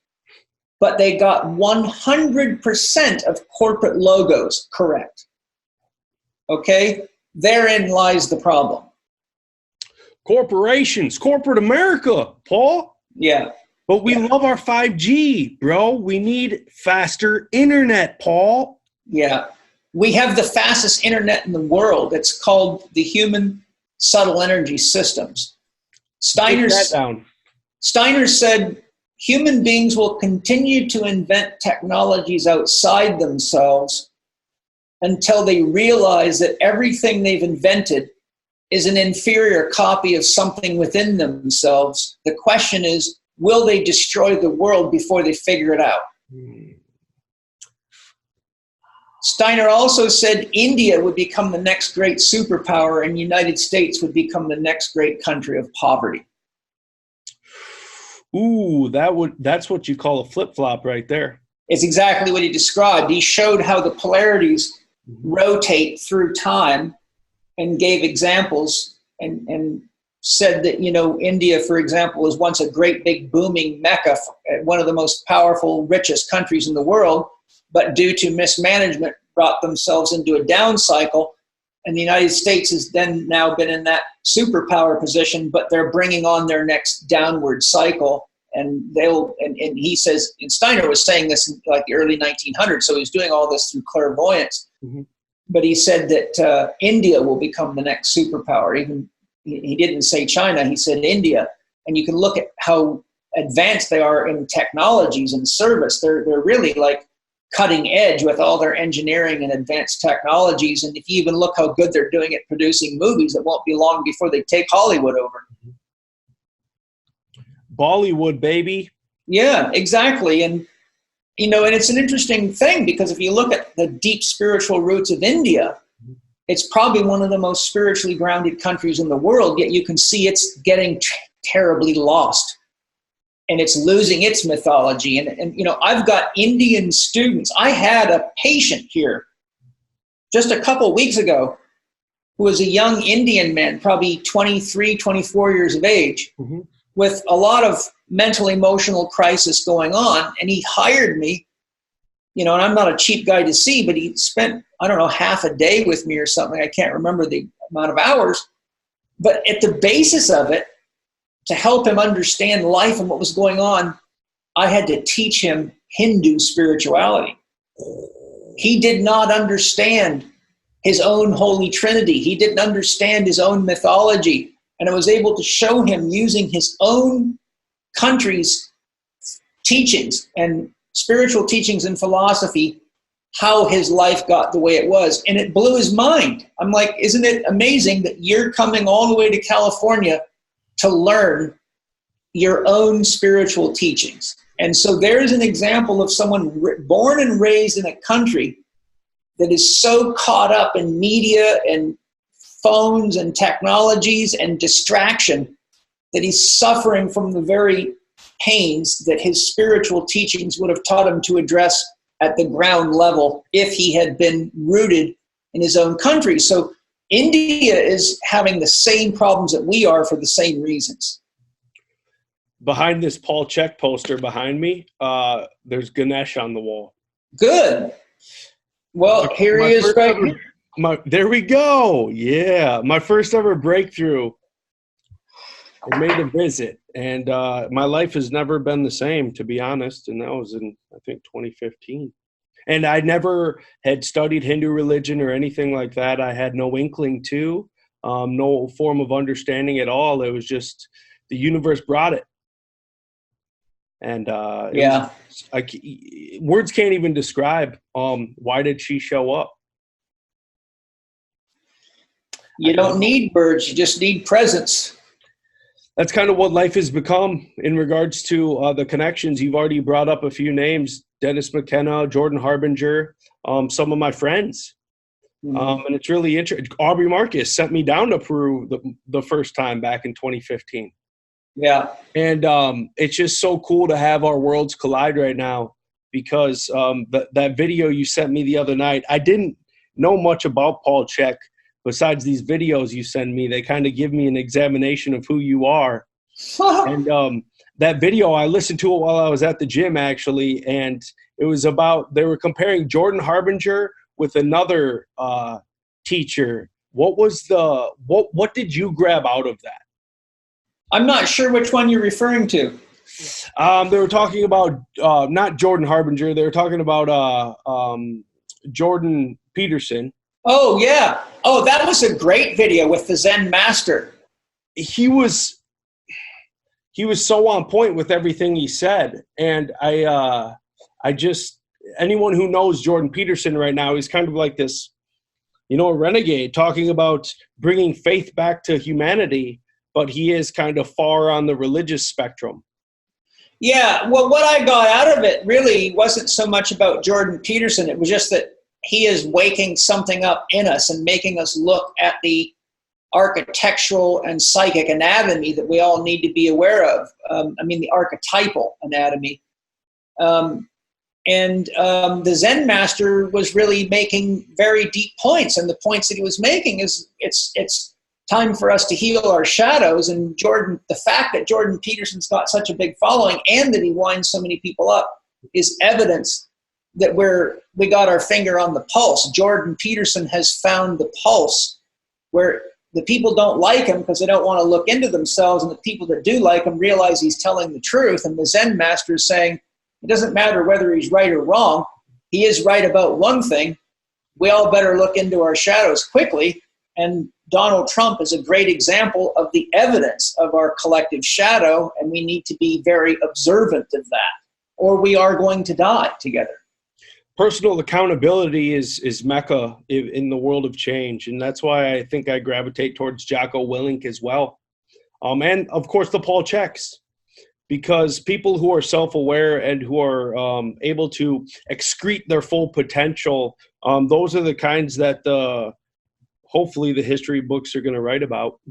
but they got 100% of corporate logos correct. Okay? Therein lies the problem. Corporations, corporate America, Paul. Yeah. But we love our 5G, bro. We need faster internet, Paul. Yeah. We have the fastest internet in the world. It's called the Human Subtle Energy Systems. Steiner said human beings will continue to invent technologies outside themselves until they realize that everything they've invented is an inferior copy of something within themselves. The question is, will they destroy the world before they figure it out? Steiner also said India would become the next great superpower and the United States would become the next great country of poverty. Ooh, that's what you call a flip-flop right there. It's exactly what he described. He showed how the polarities rotate through time and gave examples and said that, India, for example, was once a great big booming mecca, one of the most powerful, richest countries in the world, but due to mismanagement brought themselves into a down cycle. And the United States has then now been in that superpower position, but they're bringing on their next downward cycle. And and he says, and Steiner was saying this in like the early 1900s, so he's doing all this through clairvoyance. Mm-hmm. But he said that India will become the next superpower. Even he didn't say China, he said India. And you can look at how advanced they are in technologies and service. They're really like cutting edge with all their engineering and advanced technologies. And if you even look how good they're doing at producing movies, it won't be long before they take Hollywood over. Bollywood, baby. Yeah, exactly. And, and it's an interesting thing because if you look at the deep spiritual roots of India, it's probably one of the most spiritually grounded countries in the world, yet you can see it's getting terribly lost. And it's losing its mythology. And I've got Indian students. I had a patient here just a couple weeks ago who was a young Indian man, probably 23, 24 years of age, mm-hmm. with a lot of mental, emotional crisis going on. And he hired me, and I'm not a cheap guy to see, but he spent, half a day with me or something. I can't remember the amount of hours. But at the basis of it, to help him understand life and what was going on, I had to teach him Hindu spirituality. He did not understand his own Holy Trinity. He didn't understand his own mythology. And I was able to show him using his own country's teachings and spiritual teachings and philosophy, how his life got the way it was. And it blew his mind. I'm like, isn't it amazing that you're coming all the way to California to learn your own spiritual teachings? And so there's an example of someone born and raised in a country that is so caught up in media and phones and technologies and distraction that he's suffering from the very pains that his spiritual teachings would have taught him to address at the ground level if he had been rooted in his own country. So India is having the same problems that we are for the same reasons. Behind this Paul Chek poster behind me, there's Ganesh on the wall. Good. Well, here he is right here. There we go. Yeah. My first ever breakthrough. I made a visit, and my life has never been the same, to be honest. And that was in, I think, 2015. And I never had studied Hindu religion or anything like that. I had no inkling to, no form of understanding at all. It was just the universe brought it. And words can't even describe why did she show up. You don't need words, you just need presence. That's kind of what life has become in regards to the connections. You've already brought up a few names: Dennis McKenna, Jordan Harbinger, some of my friends. Mm-hmm. And it's really interesting. Aubrey Marcus sent me down to Peru the first time back in 2015. Yeah. And it's just so cool to have our worlds collide right now because that video you sent me the other night, I didn't know much about Paul Chek. Besides these videos you send me, they kind of give me an examination of who you are. And that video, I listened to it while I was at the gym, actually, and it was about, they were comparing Jordan Harbinger with another teacher. What was what did you grab out of that? I'm not sure which one you're referring to. They were talking about, not Jordan Harbinger, they were talking about Jordan Peterson. Oh, yeah. Oh, that was a great video with the Zen master. He was so on point with everything he said. And I just, anyone who knows Jordan Peterson right now, he's kind of like this, a renegade talking about bringing faith back to humanity, but he is kind of far on the religious spectrum. Yeah, well, what I got out of it really wasn't so much about Jordan Peterson. It was just that he is waking something up in us and making us look at the architectural and psychic anatomy that we all need to be aware of. The archetypal anatomy. The Zen master was really making very deep points, and the points that he was making is it's time for us to heal our shadows. And the fact that Jordan Peterson's got such a big following and that he winds so many people up is evidence that we got our finger on the pulse. Jordan Peterson has found the pulse where the people don't like him because they don't want to look into themselves, and the people that do like him realize he's telling the truth. And the Zen master is saying, it doesn't matter whether he's right or wrong. He is right about one thing. We all better look into our shadows quickly. And Donald Trump is a great example of the evidence of our collective shadow, and we need to be very observant of that, or we are going to die together. Personal accountability is Mecca in the world of change, and that's why I think I gravitate towards Jocko Willink as well, and of course the Paul Cheks, because people who are self-aware and who are able to excrete their full potential, those are the kinds that hopefully the history books are going to write about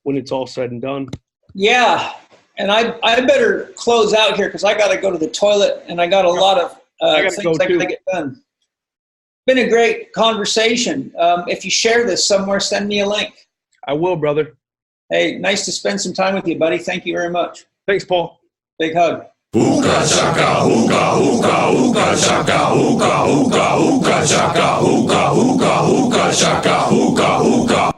when it's all said and done. Yeah, and I better close out here because I got to go to the toilet, and I got a lot of things I got to get done. Been a great conversation. If you share this somewhere, send me a link. I will, brother. Hey, nice to spend some time with you, buddy. Thank you very much. Thanks, Paul. Big hug. Hookah shaka, hookah, hookah, hookah shaka, hookah, hookah, hookah shaka, hookah, hookah, hookah shaka, hookah, hookah.